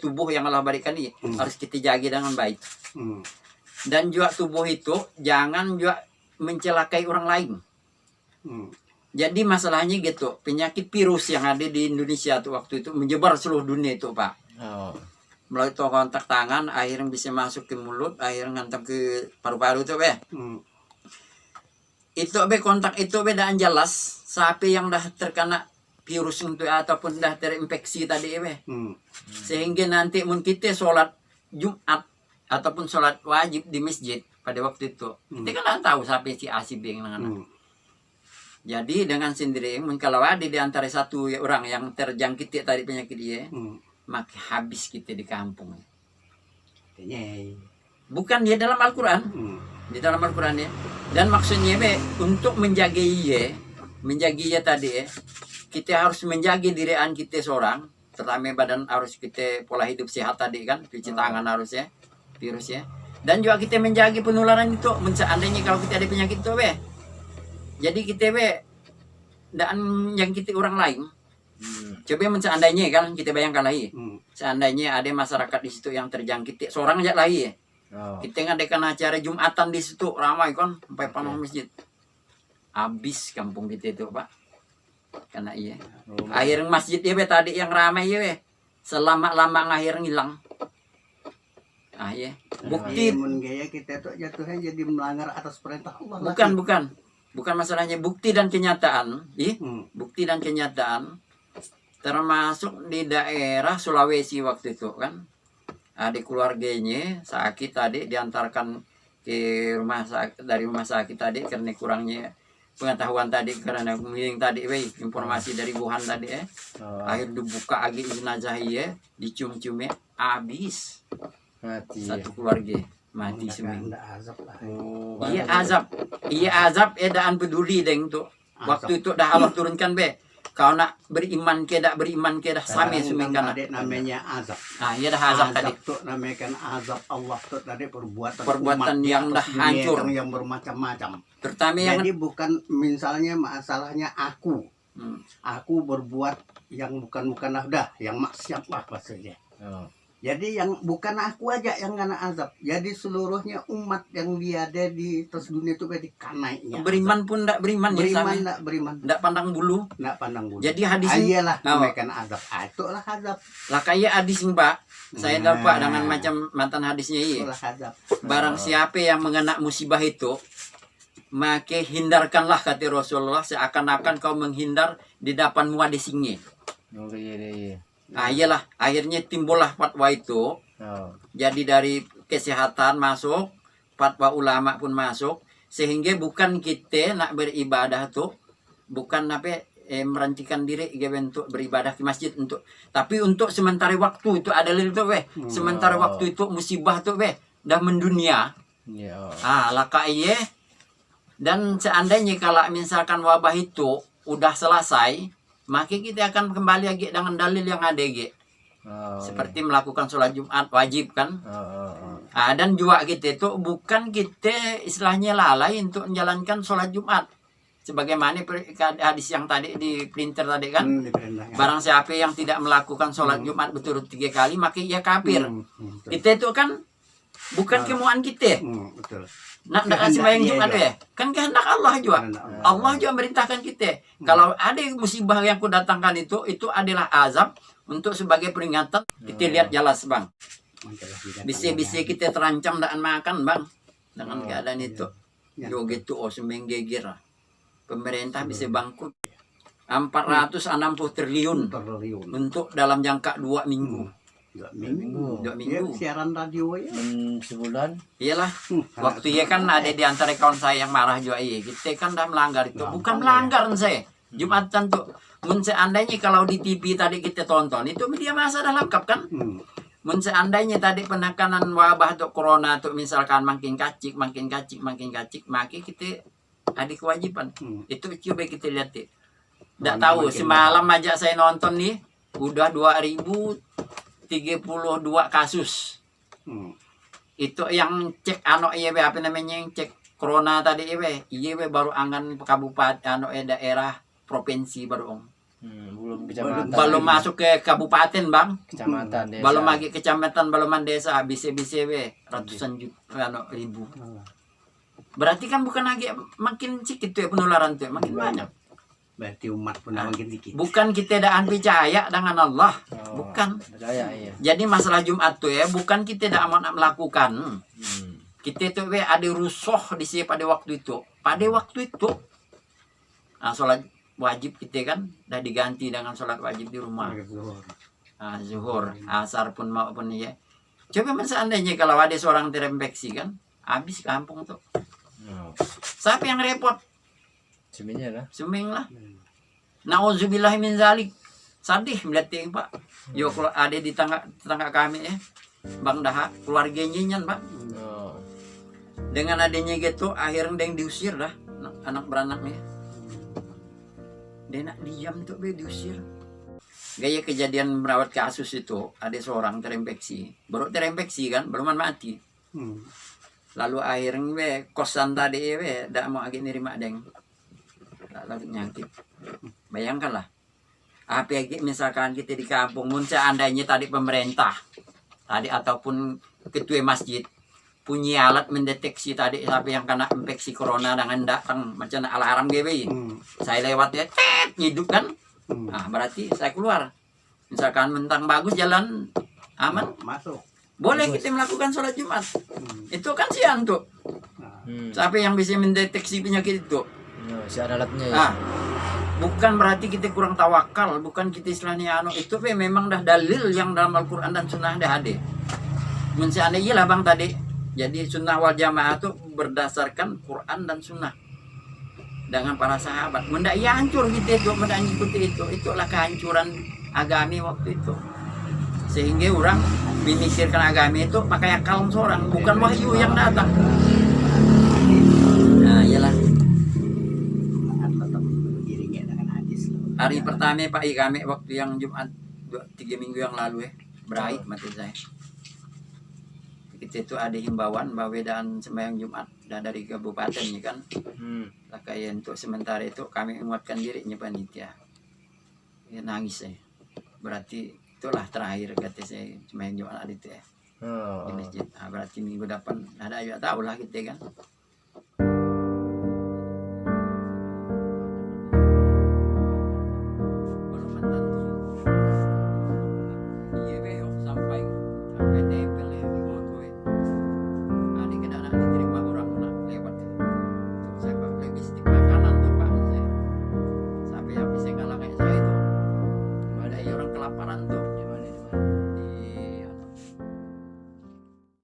tubuh yang Allah berikan ini harus kita jaga dengan baik. Dan juga tubuh itu jangan juga mencelakai orang lain. Jadi masalahnya gitu, penyakit virus yang ada di Indonesia tuh waktu itu menyebar seluruh dunia itu Pak. Melalui kontak tangan, akhirnya bisa masuk ke mulut, akhirnya ngantam ke paru-paru itu Itu kontak itu bedaan jelas, sampai yang dah terkena virus itu ataupun dah terinfeksi tadi Sehingga nanti mungkin kita sholat Jumat ataupun sholat wajib di masjid pada waktu itu, kita kan tahu sampai si asib yang Jadi dengan sendiri, kalau ada di antara satu orang yang terjangkit tadi penyakit dia, maka habis kita di kampung. Bukan dia dalam Al-Quran, di dalam Al-Quran ya. Dan maksudnya untuk menjaga tadi kita harus menjaga dirian kita seorang, terutama badan harus kita pola hidup sehat tadi kan, cuci tangan harus ya, virus ya. Dan juga kita menjaga penularan itu, seandainya kalau kita ada penyakit itu jadi kita dan yang kita orang lain. Coba seandainya kan kita bayangkan lagi. Seandainya ada masyarakat di situ yang terjangkit seorang aja lagi kita ngadakan acara Jumatan di situ ramai kan sampai penuh masjid. Habis kampung kita itu Pak. Karena akhir masjid tadi yang ramai selama-lama akhir ngilang. Bukti kita tuh jatuhnya jadi melanggar atas perintah Allah. Bukan masalahnya bukti dan kenyataan, bukti dan kenyataan, termasuk di daerah Sulawesi waktu itu kan, adik keluarganya sakit tadi diantarkan ke dari rumah sakit tadi karena kurangnya pengetahuan tadi karena mungkin tadi informasi dari Wuhan tadi akhir dibuka lagi jenazah dicium-cium habis mati satu keluarga. Mati semua. Iya azab edaan peduli deng tuh. Waktu itu dah Allah turunkan kau nak beriman ke dak beriman ke dah sama semua namanya azab. Iya dah azab tadi. Tuh namanya azab Allah tuh tadi perbuatan yang dah hancur yang bermacam-macam. Terutama yang jadi bukan misalnya masalahnya aku berbuat yang bukan dah yang maksiat lah maksudnya. Jadi yang bukan aku aja yang kena azab. Jadi seluruhnya umat yang dia ada di atas dunia itu dikanainya. Beriman pun tidak beriman beriman. Tidak pandang bulu. Jadi hadis iyalah mereka azab. Itulah azab. Lah kayak hadis Pak. Saya dapat dengan macam matan hadisnya Itulah azab. Barang siapa yang mengenai musibah itu, maka hindarkanlah kata Rasulullah seakan-akan kau menghindar di depanmu ada singa. Iyalah akhirnya timbullah fatwa itu. Jadi dari kesehatan masuk, fatwa ulama pun masuk, sehingga bukan kita nak beribadah tuh bukan merancikan diri untuk beribadah di masjid tapi untuk sementara waktu itu ada itu sementara waktu itu musibah tuh dah mendunia. Dan seandainya kalau misalkan wabah itu udah selesai, maka kita akan kembali lagi dengan dalil yang ada seperti melakukan sholat Jumat wajib kan. Dan juga kita itu bukan kita istilahnya lalai untuk menjalankan sholat Jumat sebagaimana hadis yang tadi di printer tadi kan. Barang siapa yang tidak melakukan sholat Jumat berturut 3 kali maka ia kafir. Kita itu kan bukan kemauan kita. Nak sembahyang Jumat kan kehendak Allah juga. Allah juga merintahkan kita. Kalau ada musibah yang kudatangkan itu adalah azab untuk sebagai peringatan. Kita lihat jelas Bang. Bisa-bisa kita terancam dan makan Bang dengan keadaan itu. Juga gitu semeng geger. Pemerintah bisa bangkrut 460 triliun untuk dalam jangka 2 minggu. 2 minggu. Siaran radio ya. Sebulan. Iyalah. Waktu kan ada di antara kawan saya yang marah juga kita kan dah melanggar itu. Bukan melanggar saya. Jumatan tuh. Seandainya kalau di TV tadi kita tonton itu media massa dah lengkap kan. Seandainya tadi penekanan wabah atau corona tuh misalkan makin kacik, maka kita ada kewajiban. Itu coba kita lihat deh. Nggak tahu semalam aja saya nonton nih udah 2032 kasus. Itu yang cek apa namanya yang cek corona tadi baru angan kabupaten daerah provinsi baru Belum kecamatan. Belum masuk ke kabupaten, Bang. Kecamatan desa. Belum lagi kecamatan, belum desa, bisa ratusan juta, ribu. Berarti kan bukan lagi makin sedikit tuh ya penularan tuh, makin banyak. Berarti umat pun makin dikit. Bukan kita tidak percaya dengan Allah, bukan. Percaya, iya. Jadi masalah Jumat tuh ya, bukan kita tidak mau melakukan. Kita tuh ada rusuh di sini pada waktu itu. Pada waktu itu, nah, sholat wajib kita kan udah diganti dengan sholat wajib di rumah. Zuhur, asar pun maupun ya. Coba seandainya kalau ada seorang terinfeksi kan, habis kampung tuh. Siapa yang repot? Suming lah. Nauzubillah min zalik. Sadih melihat yang Pak. Yo kalau ada di tetangga kami ya, Bang Daha, keluarganya nyan Pak. Dengan adanya gitu, akhirnya yang diusir dah anak beranaknya. Dia nak diam tuh diusir. Gaya kejadian merawat kasus itu, ada seorang terinfeksi. Baru terinfeksi kan, belum mati. Lalu akhirnya kosan tadi tidak mau lagi nerima deng. Lalu nyangkit. Bayangkanlah. Apa misalkan kita di kampung, seandainya tadi pemerintah, tadi ataupun ketua masjid, punya alat mendeteksi tadi siapa yang kena infeksi corona dengan datang macam alarm GBI. Saya lewat ya, hidup kan. Nah, berarti saya keluar. Misalkan mentang bagus jalan aman, masuk. Boleh kita melakukan sholat Jumat. Itu kan siang tuh. Siapa yang bisa mendeteksi penyakit itu? Si ada alatnya ya. Bukan berarti kita kurang tawakal, bukan kita istilahnya itu memang dah dalil yang dalam Al-Quran dan Sunnah dah ada. Seandainya lah Bang tadi. Jadi sunnah wal jamaah itu berdasarkan Quran dan sunnah dengan para sahabat. Mendak ya hancur gitu itu, mendak ikuti itu. Itulah kehancuran agami waktu itu. Sehingga orang memikirkan agami itu pakai akal seorang, bukan wahyu yang datang. Nah, iyalah. Hari pertama Pak kami waktu yang Jumat 3 minggu yang lalu ya, berakhir mati saya. Kita itu ada himbauan bahwa dan sembahyang Jumat dari kabupaten ya kan. Kayak untuk sementara itu kami menguatkan dirinya panitia. Ya nangis saya. Berarti itulah terakhir kata saya sembahyang Jumat itu ya. Di masjid. Nah, berarti minggu depan ada juga tahu lah kita kan.